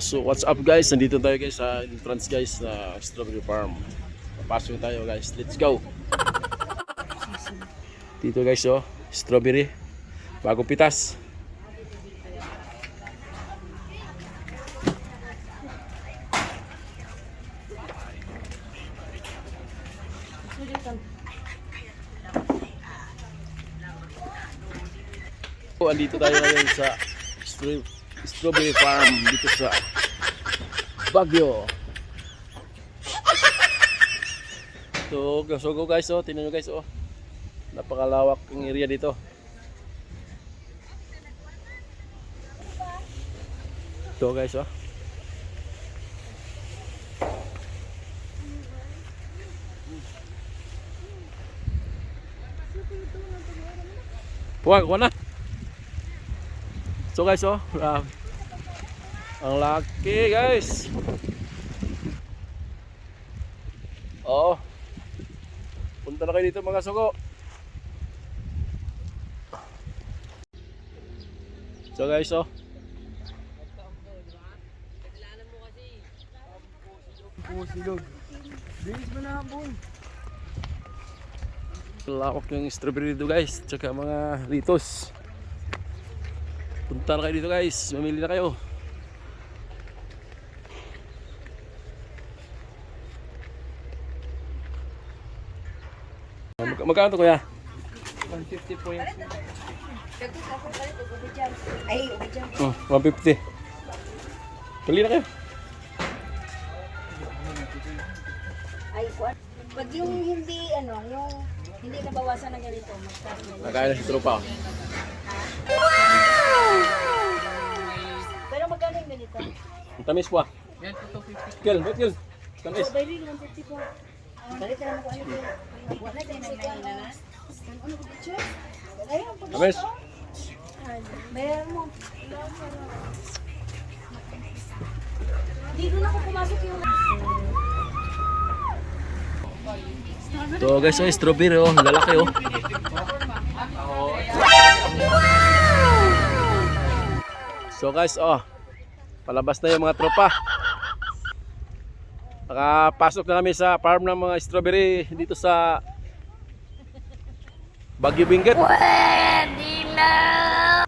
So what's up guys? Nandito tayo guys sa entrance guys sa strawberry farm. Papasok tayo guys. Let's go. Dito guys oh, strawberry. Bagong pitas. Andito tayo ngayon sa strawberry farm dito sa Baguio. So go guys oh, tingnan nyo guys oh. Napakalawak ng area dito. Ito guys oh. Kuha na. So guys oh, ang laki guys. Oh. Punta na kayo dito mga sugo. So guys oh. Bilis mo na hapon. Lawak yung strawberry dito guys, tsaka mga litos. Punta na kayo dito guys, mamili na kayo. Magkano to kuya? 150 po yan. Ay, ubidyan. Oh, 150. Pili na kayo. Ay, kuan. Pag yung hindi, ano, yung hindi nabawasan ng ganito, magkano? Nakain na si tropa. Pero magkano yung ganito? Ang tamis po ah. Yan, 250. Kel, ba't kel? Tamis. So, baby, 150 po. Balik ka naman ko ano po. Wala tayo na na. Ano ko dito? Ayun, pag Tamis. bayaran mo. Dito na ako pumasok yung... So guys, oh, strawberry oh, lalaki oh. So guys, oh, palabas na yung mga tropa. Nakapasok na kami sa farm ng mga strawberry dito sa Baguio Benguet. Pwede na!